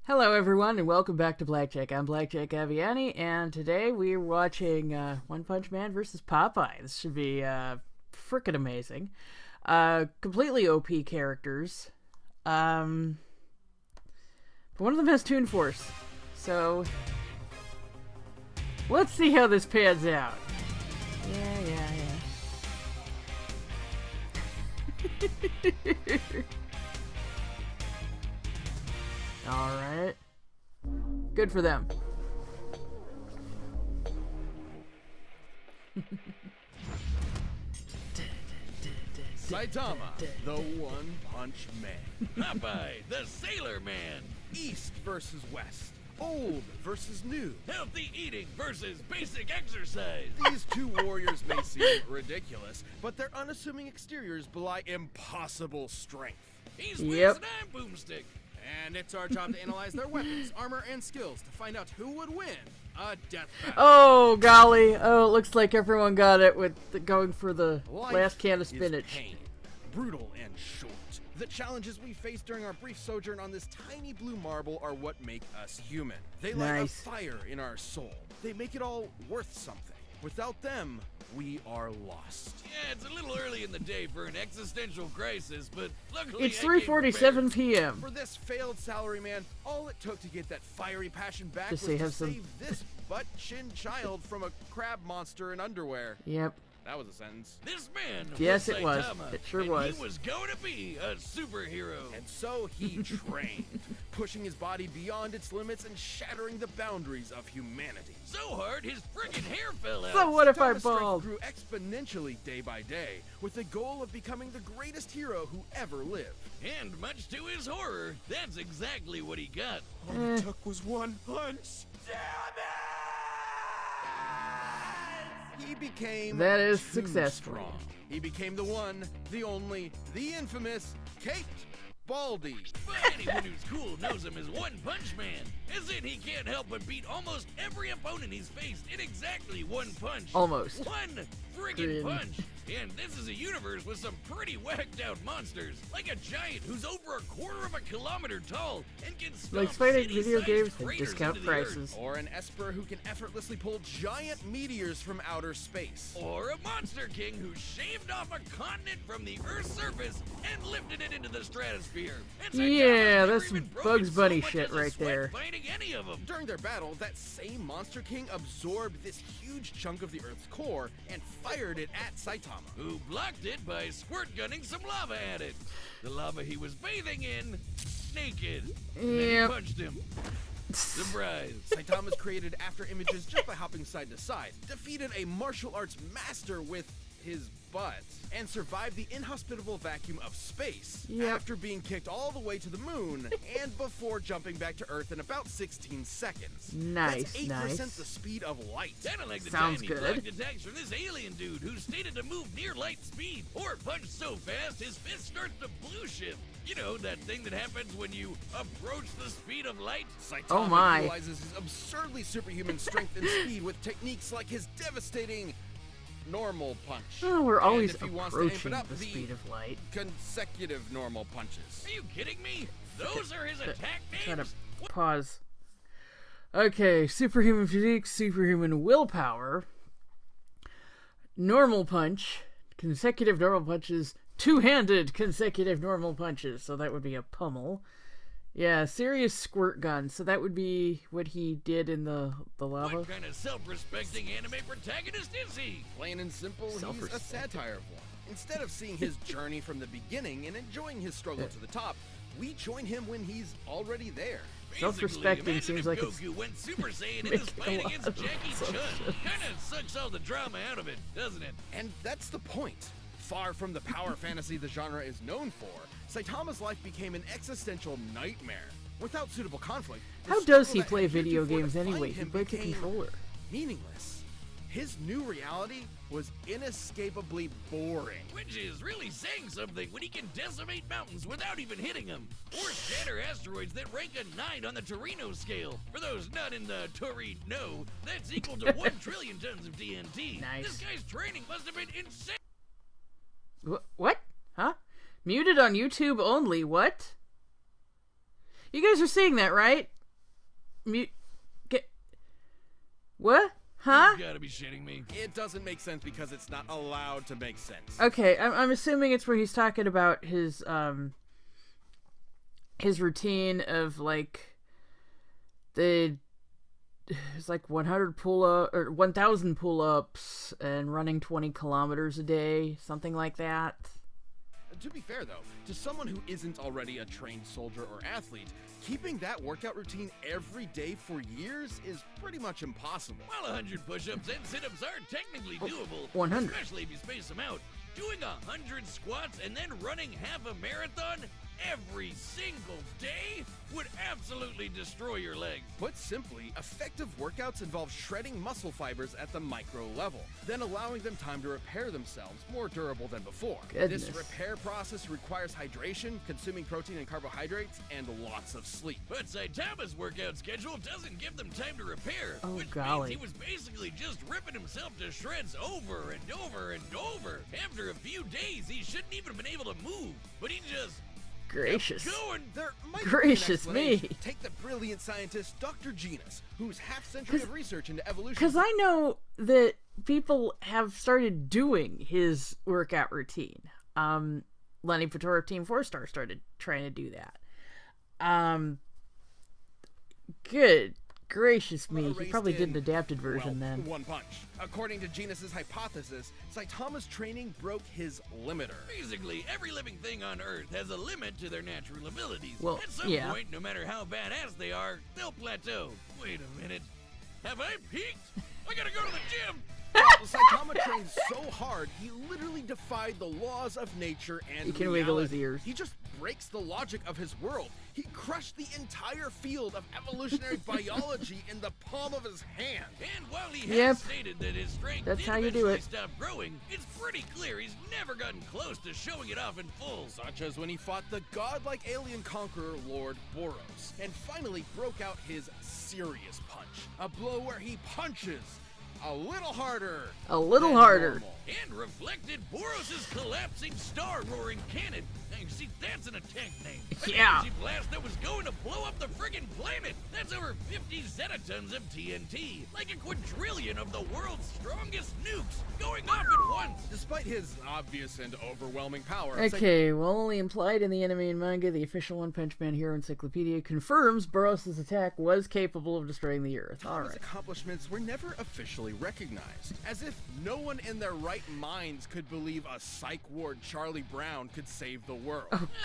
Hello everyone and welcome back to Blackjack. I'm Blackjack Aviani and today we're watching One Punch Man versus Popeye. This should be frickin' amazing. Completely OP characters. But one of them has Toon Force. So let's see how this pans out. Yeah. Alright. Good for them. Saitama, the One Punch Man. Popeye, the Sailor Man. East versus West. Old versus new. Healthy eating versus basic exercise. These two warriors may seem ridiculous, but their unassuming exteriors belie impossible strength. He's Yep. and I'm Boomstick. And it's our job to analyze their weapons, armor, and skills to find out who would win a death battle. Oh, golly. Oh, it looks like everyone got it with going for the last can of Life spinach. is pain, brutal and short. The challenges we face during our brief sojourn on this tiny blue marble are what make us human. They light a Nice. fire in our soul. They make it all worth something. Without them, we are lost. Yeah, it's a little early in the day for an existential crisis, but luckily It's I came 3:47 p.m. For this failed salaryman, all it took to get that fiery passion back Just was so you to have some- save this butt-chin child from a crab monster in underwear. Yep. That was a sentence. This man Yes, was it was. Saitama, It sure and was. he was going to be a superhero. And so he trained, pushing his body beyond its limits and shattering the boundaries of humanity. So hard, his friggin' hair fell out. So what if I Saitama's strength bald? grew exponentially day by day, with the goal of becoming the greatest hero who ever lived. And much to his horror, that's exactly what he got. All it took was one punch. He became That is too successful. strong. He became the one, the only, the infamous Caped Baldy. But anyone who's cool knows him as One Punch Man, as in he can't help but beat almost every opponent he's faced in exactly one punch. Almost. One friggin' Grin. punch. And this is a universe with some pretty whacked out monsters, like a giant who's over a quarter of a kilometer tall and can stomp Like fighting video city-sized games at craters discount into the earth. prices. Or an Esper who can effortlessly pull giant meteors from outer space. Or a Monster King who shaved off a continent from the Earth's surface and lifted it into the stratosphere. And Saitama's Yeah, never that's even some broken Bugs so Bunny much shit as a right sweat there. Fighting any of them. During their battle, that same Monster King absorbed this huge chunk of the Earth's core and fired it at Saitama. Who blocked it by squirt gunning some lava at it. The lava he was bathing in, naked. And then he Yep. punched him. Surprise. Saitama's created after images just by hopping side to side, defeated a martial arts master with his butt, and survived the inhospitable vacuum of space Yep. after being kicked all the way to the moon and before jumping back to Earth in about 16 seconds. Nice, That's 8% nice. the speed of light. Kinda like the Sounds time he good. blocked attacks from this alien dude who stated to move near light speed or punch so fast his fist starts to blue shift. You know, that thing that happens when you approach the speed of light? Saitama Oh my. utilizes his absurdly superhuman strength and speed with techniques like his devastating normal punch. Oh, we're And always if he wants to amp it approaching up, the speed of light. consecutive normal punches. Are you kidding me? Those are his attack Try to names? pause. Okay, superhuman physique, superhuman willpower, normal punch, consecutive normal punches, two-handed consecutive normal punches, so that would be a pummel. Yeah, serious squirt gun, so that would be what he did in the lava. What kind of self-respecting anime protagonist is he? Plain and simple, he's a Self-respect. satire of one. Instead of seeing his journey from the beginning and enjoying his struggle to the top, we join him when he's already there. Self-respecting Basically, seems imagine like if it's Goku went Super Saiyan in making his a fight lot against of Jackie Chun. assumptions. Kinda sucks all the drama out of it, doesn't it? And that's the point. Far from the power fantasy the genre is known for, Saitama's life became an existential nightmare. Without suitable conflict, the How does struggle he that play had video heretofore games defined anyway? He him breaks a became controller. meaningless. His new reality was inescapably boring. Which is really saying something when he can decimate mountains without even hitting them. Or shatter asteroids that rank a 9 on the Torino scale. For those not in the Torino, that's equal to 1 trillion tons of TNT. Nice. This guy's training must have been insane. What? Huh? Muted on YouTube only, what? You guys are seeing that, right? Get what? Huh? You gotta be shitting me. It doesn't make sense because it's not allowed to make sense. Okay, I'm assuming it's where he's talking about his routine of like it's like 100 pull-up or 1,000 pull-ups and running 20 kilometers a day, something like that. To be fair, though, to someone who isn't already a trained soldier or athlete, keeping that workout routine every day for years is pretty much impossible. While 100 push-ups and sit-ups are technically doable, 100. especially if you space them out, doing 100 squats and then running half a marathon every single day would absolutely destroy your legs. Put simply, effective workouts involve shredding muscle fibers at the micro level, then allowing them time to repair themselves, more durable than before. Goodness. This repair process requires hydration, consuming protein and carbohydrates, and lots of sleep. But Saitama's workout schedule doesn't give them time to repair, Oh, which golly. means he was basically just ripping himself to shreds over and over and over. After a few days, he shouldn't even have been able to move, but he just Gracious. going. There might Gracious be an me. explanation. Take the brilliant scientist Dr. Genus, whose half-century of research into evolution. Because I know that people have started doing his workout routine. Lenny Petore of Team 4-Star started trying to do that. Good gracious me. He probably did an adapted version well, then. One Punch. According to Genus's hypothesis, Saitama's training broke his limiter. Basically, every living thing on Earth has a limit to their natural abilities. Well, At some yeah. point, no matter how badass they are, they'll plateau. Wait a minute. Have I peaked? I gotta go to the gym! Saitama trained so hard, he literally defied the laws of nature and He can wiggle his reality. ears. He just breaks the logic of his world. He crushed the entire field of evolutionary biology in the palm of his hand. And while he Yep. has stated that his strength That's did how you do eventually it. stop growing, it's pretty clear he's never gotten close to showing it off in full. Such as when he fought the godlike alien conqueror Lord Boros, and finally broke out his serious punch. A blow where he punches a little harder. A little than harder. normal. And reflected Boros' collapsing star-roaring cannon. Now, you see, that's an attack name. An Yeah. energy blast that was going to blow up the friggin' planet. That's over 50 zetatons of TNT. Like a quadrillion of the world's strongest nukes going off at once. Despite his obvious and overwhelming power, Okay, well, only implied in the anime and manga, the official One Punch Man Hero Encyclopedia confirms Boros' attack was capable of destroying the Earth. His Alright. accomplishments were never officially recognized, as if no one in their right minds could believe a psych ward Charlie Brown could save the world.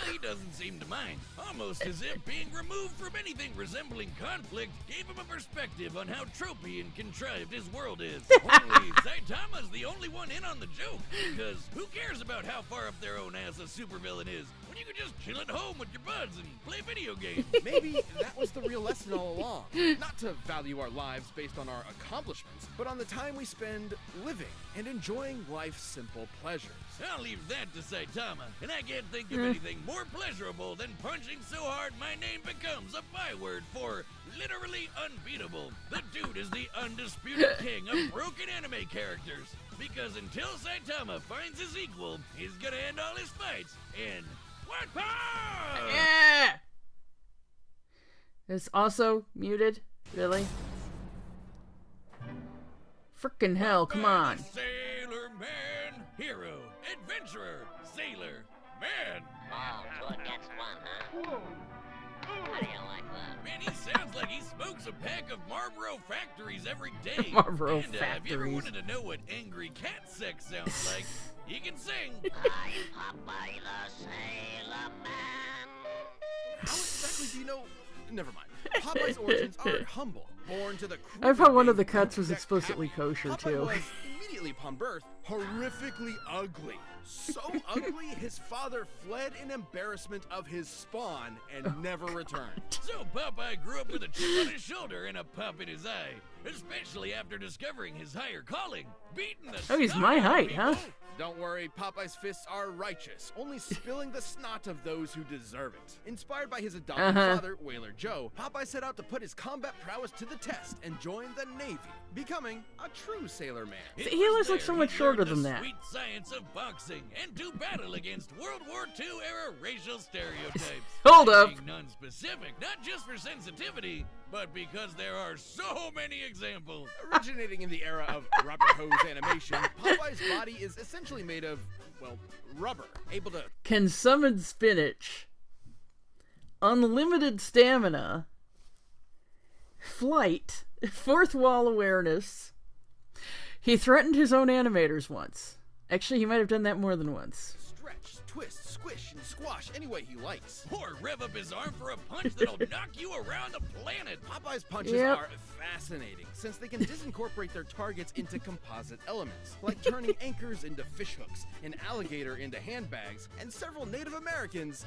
He doesn't seem to mind. Almost as if being removed from anything resembling conflict gave him a perspective on how tropey and contrived his world is. Only Saitama's the only one in on the joke, because who cares about how far up their own ass a supervillain is when you can just chill at home with your buds and play video games? Maybe that was the real lesson all along. Not to value our lives based on our accomplishments, but on the time we spend living and enjoying life's simple pleasures. I'll leave that to Saitama, and I can't think of anything more pleasurable than punching so hard my name becomes a byword for literally unbeatable. The dude is the undisputed king of broken anime characters, because until Saitama finds his equal, he's gonna end all his fights in one punch! Yeah! It's also muted? Really? Frickin' hell, come on. Sailor man, hero, adventurer, sailor, man. Oh, two against one, huh? How do you like that? Man, he sounds like he smokes a pack of Marlboro Factories every day. Marlboro and, if you ever Factories. wanted to know what angry cat sex sounds like, he can sing. I'm Popeye the Sailor Man. How exactly do you know? Never mind. Popeye's origins are humble. Born to the crew I thought one of the named cuts was Blackjack explicitly Happy, kosher, Popeye too. was immediately upon birth horrifically ugly. So ugly, his father fled in embarrassment of his spawn and never returned. So Popeye grew up with a chip on his shoulder and a pop in his eye, especially after discovering his higher calling, beating the Oh, he's snot my out of height, people. huh? Don't worry, Popeye's fists are righteous, only spilling the snot of those who deserve it. Inspired by his adopted father, Whaler Joe, Popeye set out to put his combat prowess to the test and join the Navy, becoming a true sailor man. It He was looks like there so he much learned shorter harder the than that. Sweet science of boxing and do battle against World War II era racial stereotypes. Hold up. Being non-specific, not just for sensitivity, but because there are so many examples. Originating in the era of rubber hose animation, Popeye's body is essentially made of, well, rubber, able to Can summon spinach, unlimited stamina, flight, fourth wall awareness. He threatened his own animators once. Actually, he might have done that more than once. stretch, twist, squish, and squash any way he likes. Or rev up his arm for a punch that'll knock you around the planet. Popeye's punches Yep. are fascinating, since they can disincorporate their targets into composite elements, like turning anchors into fishhooks, an alligator into handbags, and several Native Americans.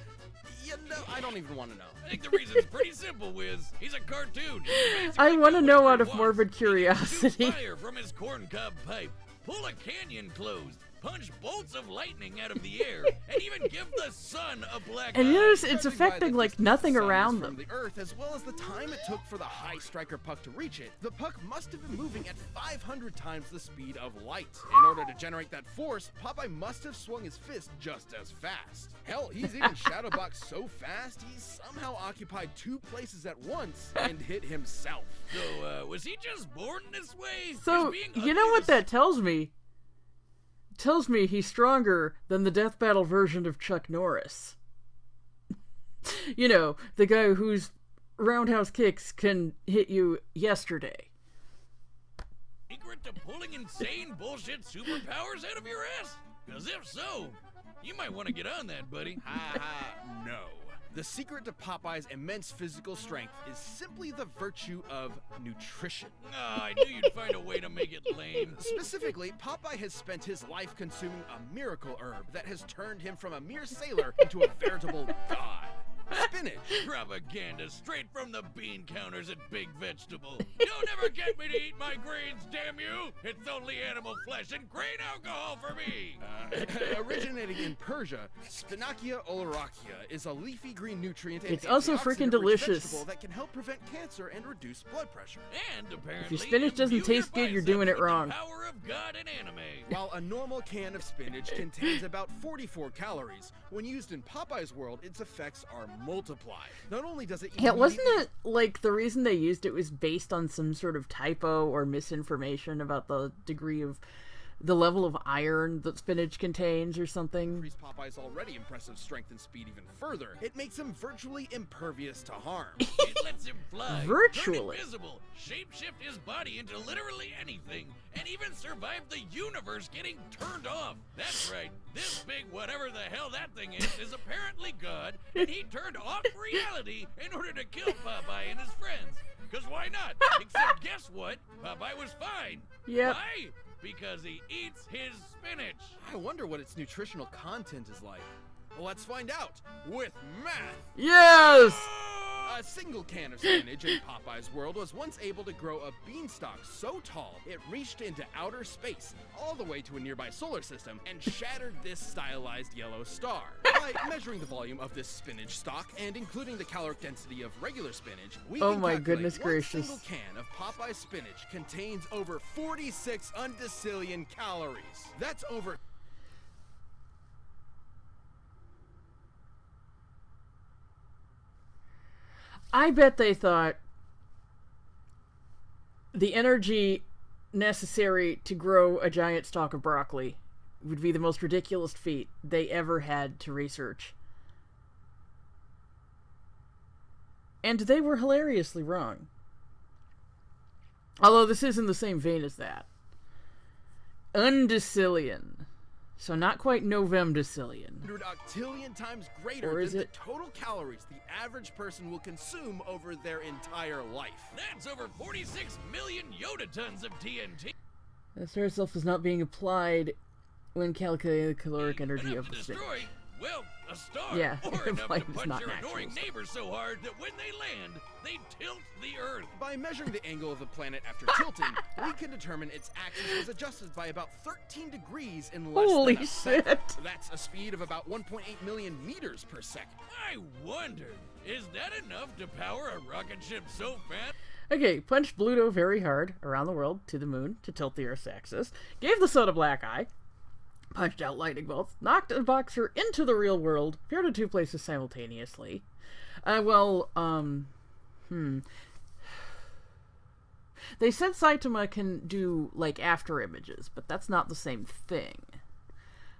You know, I don't even want to know. I think the reason's pretty simple, Wiz. He's a cartoon. He can I basically want to do know whatever out he of wants. morbid He can curiosity. shoot fire from his corncob pipe, pull a canyon closed, punch bolts of lightning out of the air, and even give the sun a black And eye. notice it's Judging by affecting the like distance nothing the sun is around from them. the Earth, as well as the time it took for the high striker puck to reach it, the puck must have been moving at 500 times the speed of light. In order to generate that force, Popeye must have swung his fist just as fast. Hell, he's even shadowboxed so fast, he somehow occupied two places at once and hit himself. So, was he just born this way? So, Is being you ugly know what the that tells me? It tells me he's stronger than the death battle version of Chuck Norris. You know, the guy whose roundhouse kicks can hit you yesterday. secret to pulling insane bullshit superpowers out of your ass? Because if so, you might want to get on that, buddy. Ha ha, no. The secret to Popeye's immense physical strength is simply the virtue of nutrition. Oh, I knew you'd find a way to make it lame. Specifically, Popeye has spent his life consuming a miracle herb that has turned him from a mere sailor into a veritable god. Spinach. Propaganda straight from the bean counters at Big Vegetable. You'll never get me to eat my grains, damn you! It's only animal flesh and grain alcohol for me! Originating in Persia, Spinacia oleracea is a leafy green nutrient and It's also freaking antioxidant-rich delicious. vegetable that can help prevent cancer and reduce blood pressure. And apparently, If your spinach doesn't imbue your taste good, you're biceps doing it with the wrong. Power of God and anime. While a normal can of spinach contains about 44 calories, when used in Popeye's world, its effects are multiplied. Not only does it Yeah, wasn't it like the reason they used it was based on some sort of typo or misinformation about the degree of the level of iron that spinach contains or something? increase Popeye's already impressive strength and speed even further, it makes him virtually impervious to harm. It lets him fly, Virtually. turn invisible, shapeshift his body into literally anything, and even survive the universe getting turned off. That's right, this big whatever the hell that thing is apparently God, and he turned off reality in order to kill Popeye and his friends. Because why not? Except guess what? Popeye was fine. Yep. Why? Because he eats his spinach. I wonder what its nutritional content is like. Well, let's find out with math. Yes! A single can of spinach in Popeye's world was once able to grow a beanstalk so tall it reached into outer space, all the way to a nearby solar system, and shattered this stylized yellow star. By measuring the volume of this spinach stalk and including the caloric density of regular spinach, we Oh can my calculate goodness one gracious. single can of Popeye's spinach contains over 46 undecillion calories. That's over I bet they thought the energy necessary to grow a giant stalk of broccoli would be the most ridiculous feat they ever had to research. And they were hilariously wrong. Although this is in the same vein as that. Undecillion. So not quite Novemdecillion. 100 octillion times greater Or is than it- the total calories the average person will consume over their entire life. That's over 46 million Yoda tons of TNT. The star itself is not being applied when calculating the caloric energy Enough of to the spinach. destroy, well, a star. Yeah, Or enough like to it's punch not your natural annoying stuff. neighbors so hard that when they land, they tilt the Earth. By measuring the angle of the planet after tilting, we can determine its axis was adjusted by about 13 degrees in less Holy than a second. shit. That's a speed of about 1.8 million meters per second. I wonder, is that enough to power a rocket ship so fast? Okay, punched Bluto very hard around the world to the moon to tilt the Earth's axis. Gave the sun a black eye. punched out lightning bolts, knocked a boxer into the real world, appeared in 2 places simultaneously. They said Saitama can do, like, after images, but that's not the same thing.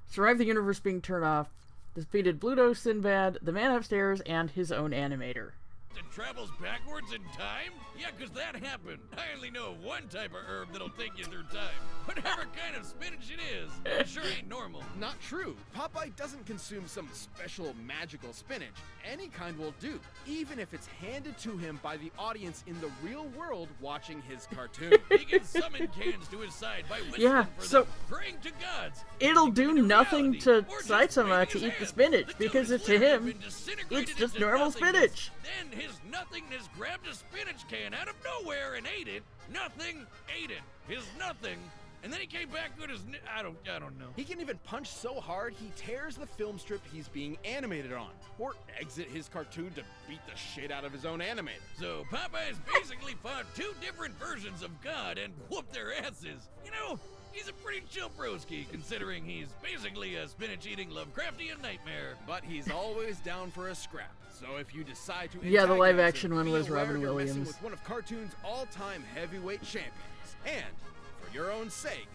Survived the universe being turned off, defeated Bluto, Sinbad, the man upstairs, and his own animator. It travels backwards in time? Yeah, 'cause that happened. I only know of one type of herb that'll take you through time. Whatever kind of spinach it is, it sure ain't normal. Not true. Popeye doesn't consume some special magical spinach. Any kind will do, even if it's handed to him by the audience in the real world watching his cartoon. He can summon cans to his side by whistling Yeah, for so them, praying to gods. it'll do Into nothing reality, to or just Saitama waving to his eat the hand. spinach, The dude because has to literally him, been disintegrated it's just into normal nothingness. spinach. Then his nothingness grabbed a spinach can out of nowhere and ate it. Nothing ate it. His nothing. And then he came back with his I don't know. He can even punch so hard he tears the film strip he's being animated on, or exit his cartoon to beat the shit out of his own animator. So Popeye's basically fought 2 different versions of God and whooped their asses. You know, he's a pretty chill broski, considering he's basically a spinach-eating Lovecraftian nightmare. But he's always down for a scrap. So if you decide to Yeah, the live antagonize action him, one be was aware Robin you're messing Williams. with one of cartoon's all-time heavyweight champions. And for your own sake,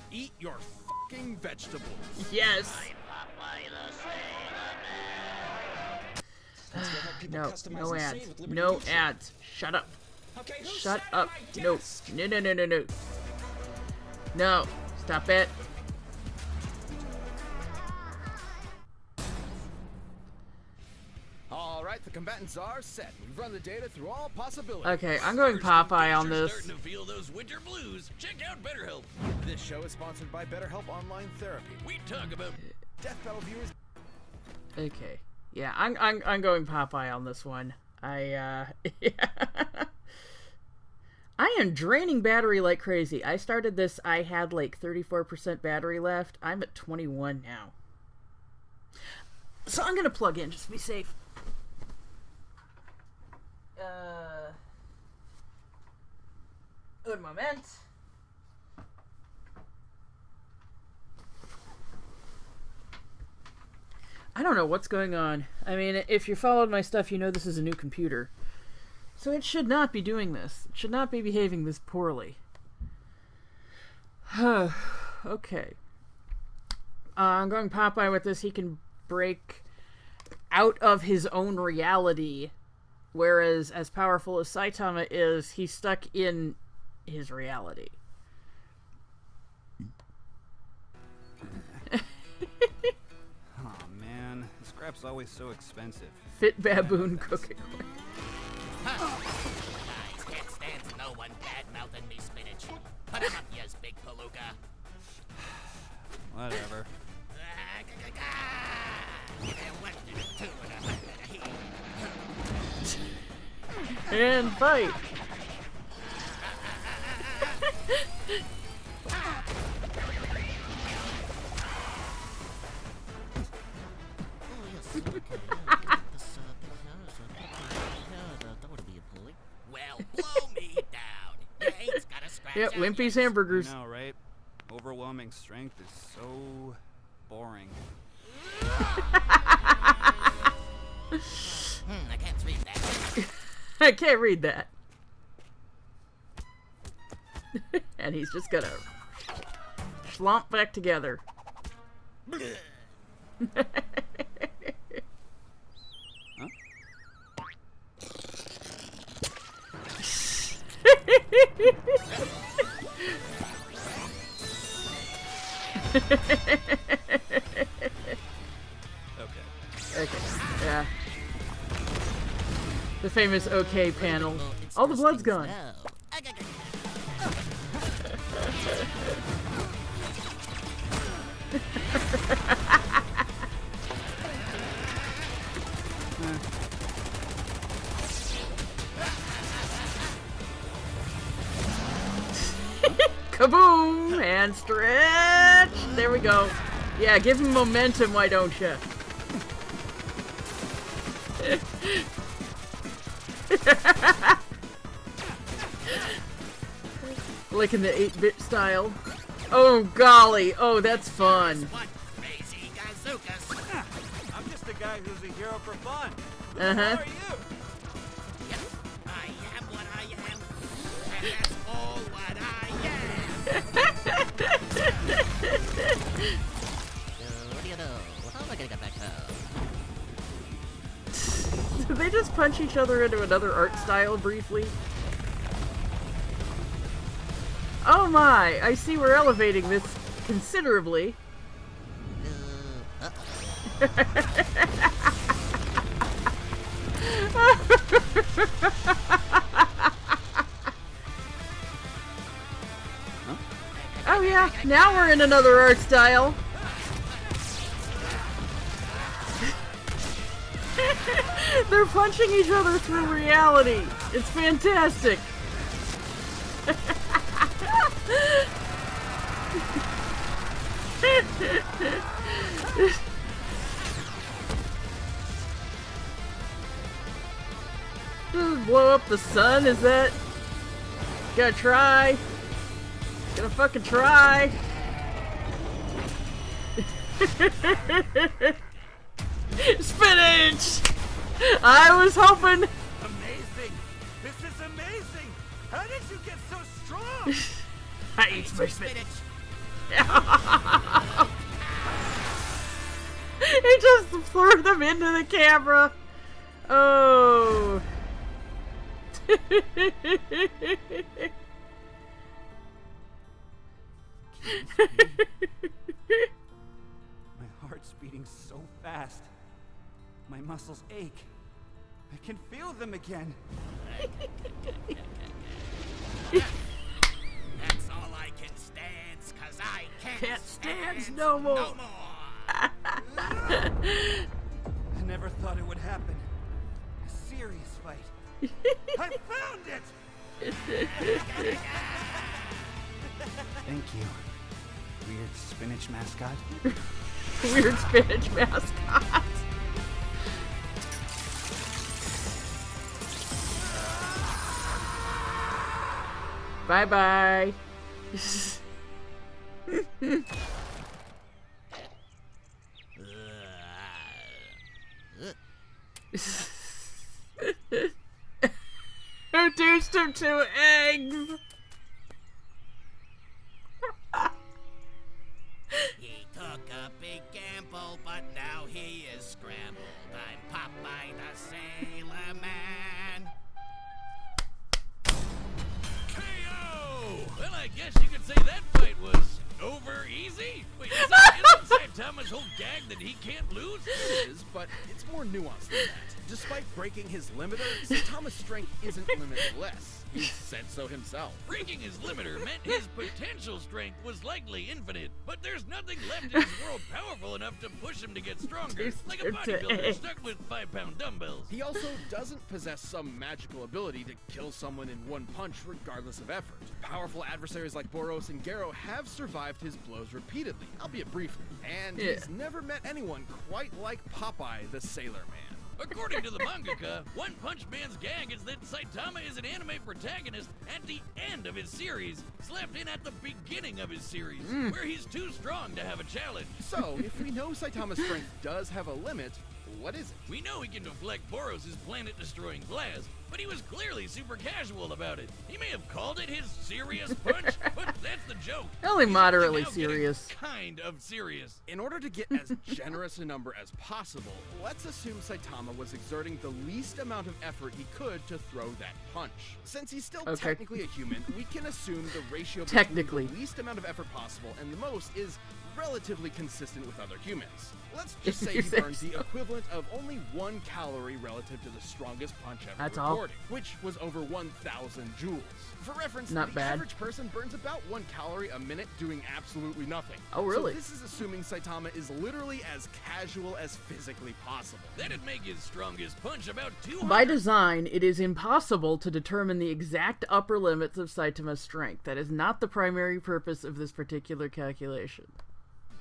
eat your fucking vegetables. Yes! Popeye the Sailor Man. Let's go help people No, customize no and ads. save with Liberty No Mutual. ads. Shut up. Okay, who's Shut saying up. my No. desk? No, no, no, no, no. No. Stop it. All right, the combatants are set. We've run the data through all possibilities. Okay, I'm going Popeye on this. Starting to feel those winter blues. Check out BetterHelp. This show is sponsored by BetterHelp Online Therapy. We talk about Death Battle viewers. Okay. Yeah, I'm going Popeye on this one. I am draining battery like crazy. I started this, I had like 34% battery left. I'm at 21 now. So I'm gonna plug in just to be safe. Un moment. I don't know what's going on. I mean, if you followed my stuff, you know this is a new computer. So it should not be doing this. It should not be behaving this poorly. Okay. I'm going Popeye with this. He can break out of his own reality. Whereas, as powerful as Saitama is, he's stuck in his reality. Oh man, scrap's always so expensive. Fit baboon cooking. Guys can't stand no one bad-mouthing me spinach. Put him up, yes, big palooka. Whatever. And fight! Well, blow me down. You ain't got a scratch Yep, out Wimpy's yet. hamburgers. I know, right? Overwhelming strength is so boring. I can't read that. I can't read that. And he's just gonna slump back together. Huh? Okay, yeah. The famous OK panel. All the blood's gone. Kaboom! And stretch! There we go. Yeah, give him momentum, why don't you? Like in the 8-bit style. Oh, golly. Oh, that's fun. What? for fun. Uh-huh. Who are you? Yep, I am what I am, and that's all what I am. What do you know? How am I gonna get back home? Did they just punch each other into another art style briefly? Oh my! I see we're elevating this considerably. Oh yeah, now we're in another art style. They're punching each other through reality. It's fantastic. Blow up the sun, is that? Gotta try. Gonna fucking try. Spinach! I was hoping. Amazing! This is amazing! How did you get so strong? I eat spinach. He just threw them into the camera. Oh. My heart's beating so fast. My muscles ache. I can feel them again. That's all I can stand, 'cause I Can't stand no more. No more. I never thought it would happen. A serious fight. I found it! Thank you, weird spinach mascot. Weird spinach mascot. Bye bye. Reduced him to eggs. He took a big gamble, but now he is scrambled. I'm Popeye the Sailor Man. KO! Well, I guess you could say that fight was over easy. Wait, isn't Saitama's whole gag that he can't lose? It is, but it's more nuanced than that. Despite breaking his limiter, Saitama's strength isn't limitless. He said so himself. Breaking his limiter meant his potential strength was likely infinite, but there's nothing left in this world powerful enough to push him to get stronger, like a bodybuilder stuck with 5-pound dumbbells. He also doesn't possess some magical ability to kill someone in one punch regardless of effort. Powerful adversaries like Boros and Garo have survived his blows repeatedly, albeit briefly, and he's never met anyone quite like Popeye the Sailor Man. According to the mangaka, One Punch Man's gag is that Saitama is an anime protagonist at the end of his series, slapped in at the beginning of his series, where he's too strong to have a challenge. So, if we know Saitama's strength does have a limit, what is it? We know he can deflect Boros' planet-destroying blast, but he was clearly super casual about it. He may have called it his serious punch, but that's the joke. Only He's moderately now getting serious. Kind of serious. In order to get as generous a number as possible, let's assume Saitama was exerting the least amount of effort he could to throw that punch. Since he's still technically a human, we can assume the ratio between the least amount of effort possible and the most is relatively consistent with other humans. Let's just say he burned the equivalent of only 1 calorie relative to the strongest punch ever recorded, which was over 1,000 joules. For reference, the average person burns about 1 calorie a minute doing absolutely nothing. Oh, really? So this is assuming Saitama is literally as casual as physically possible. That'd make his strongest punch about 200. By design, it is impossible to determine the exact upper limits of Saitama's strength. That is not the primary purpose of this particular calculation.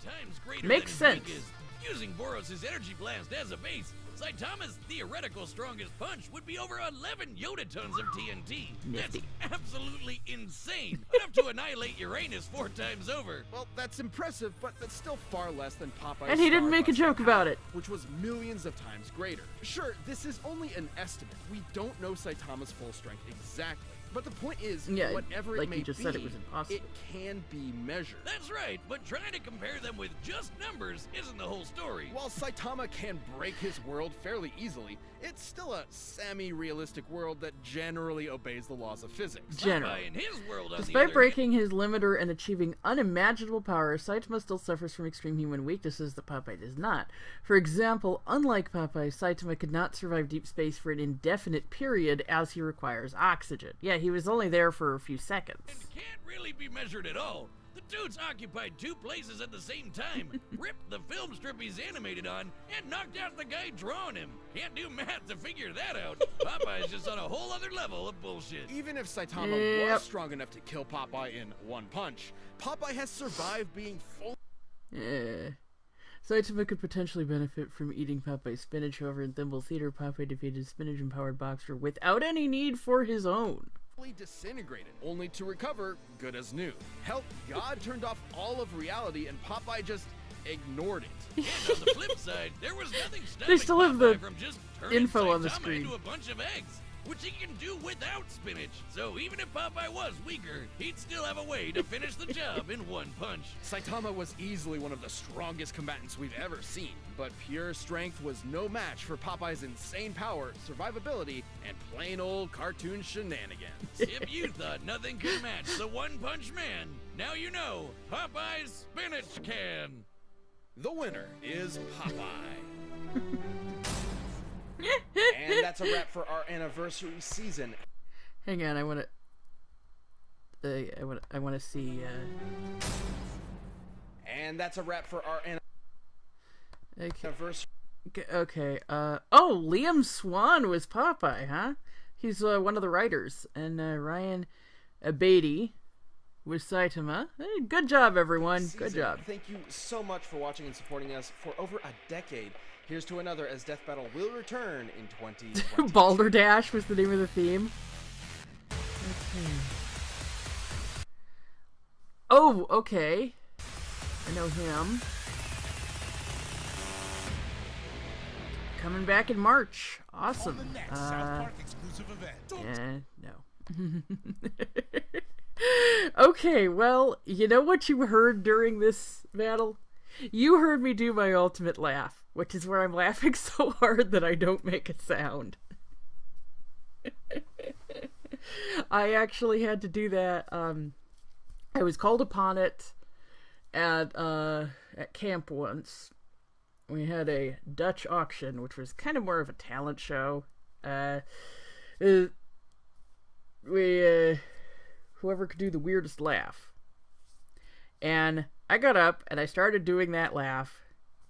Times greater Makes than sense. Is. Using Boros' energy blast as a base, Saitama's theoretical strongest punch would be over 11 Yoda tons of TNT. Nifty. That's absolutely insane. Enough to annihilate Uranus 4 times over. Well, that's impressive, but that's still far less than Popeye's And he didn't make a Starbuster joke about it. which was millions of times greater. Sure, this is only an estimate. We don't know Saitama's full strength exactly. But the point is, Yeah, whatever like it may you just be, said, it was impossible. it can be measured. That's right, but trying to compare them with just numbers isn't the whole story. While Saitama can break his world fairly easily, it's still a semi-realistic world that generally obeys the laws of physics. Generally. Popeye in his world, on the Despite other breaking his limiter and achieving unimaginable power, Saitama still suffers from extreme human weaknesses that Popeye does not. For example, unlike Popeye, Saitama could not survive deep space for an indefinite period as he requires oxygen. Yeah, he was only there for a few seconds. hand can't really be measured at all. The dude's occupied 2 places at the same time, ripped the film strip he's animated on, and knocked out the guy drawing him. Can't do math to figure that out. Popeye's just on a whole other level of bullshit. Even if Saitama was strong enough to kill Popeye in one punch, Popeye has survived being full. Yeah. Saitama could potentially benefit from eating Popeye's spinach. However, in Thimble Theater, Popeye defeated spinach-empowered boxer without any need for his own. Disintegrated, only to recover good as new. Hell, God turned off all of reality and Popeye just ignored it. And on the flip side, there was nothing stopping They still have the Popeye from just turning info on the Saitama screen. into a bunch of eggs, which he can do without spinach. So even if Popeye was weaker, he'd still have a way to finish the job in one punch. Saitama was easily one of the strongest combatants we've ever seen, but pure strength was no match for Popeye's insane power, survivability, and plain old cartoon shenanigans. If you thought nothing could match the One Punch Man, now you know Popeye's spinach can. The winner is Popeye. And that's a wrap for our anniversary season. Hang on, I want to see. And that's a wrap for our Okay. anniversary. Okay. Oh, Liam Swan was Popeye, huh? He's one of the writers, and Ryan Beatty was Saitama. Hey, good job, everyone. Good season. job. Thank you so much for watching and supporting us for over a decade. Here's to another as Death Battle will return in 2020. Balderdash was the name of the theme. Okay. Oh, okay. I know him. Coming back in March. Awesome. On the next South Park exclusive event. No. Okay, well, you know what you heard during this battle? You heard me do my ultimate laugh, which is where I'm laughing so hard that I don't make a sound. I actually had to do that. I was called upon it at camp once. We had a Dutch auction, which was kind of more of a talent show. Whoever could do the weirdest laugh. And I got up and I started doing that laugh,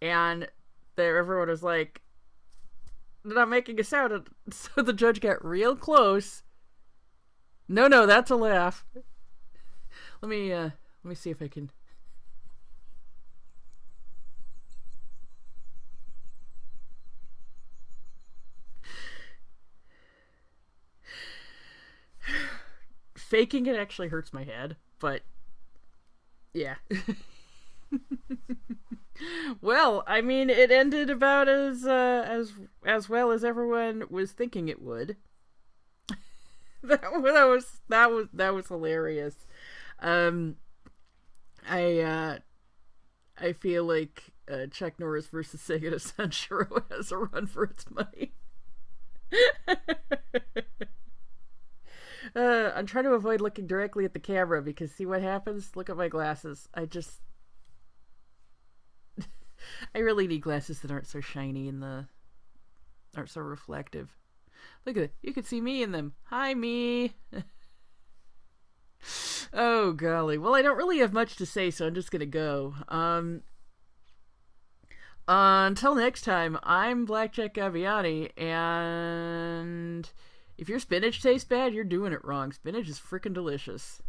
and there everyone was like, not making a sound. And so the judge got real close. No, that's a laugh. Let me see if I can. Faking it actually hurts my head, but yeah. Well, I mean, it ended about as well as everyone was thinking it would. that was hilarious. I feel like Chuck Norris versus Sega Sanshiro has a run for its money. I'm trying to avoid looking directly at the camera because see what happens? Look at my glasses. I really need glasses that aren't so shiny and aren't so reflective. Look at it. You can see me in them. Hi, me. Oh, golly. Well, I don't really have much to say, so I'm just gonna go. Until next time, I'm Blackjack Gaviani, and if your spinach tastes bad, you're doing it wrong. Spinach is freaking delicious.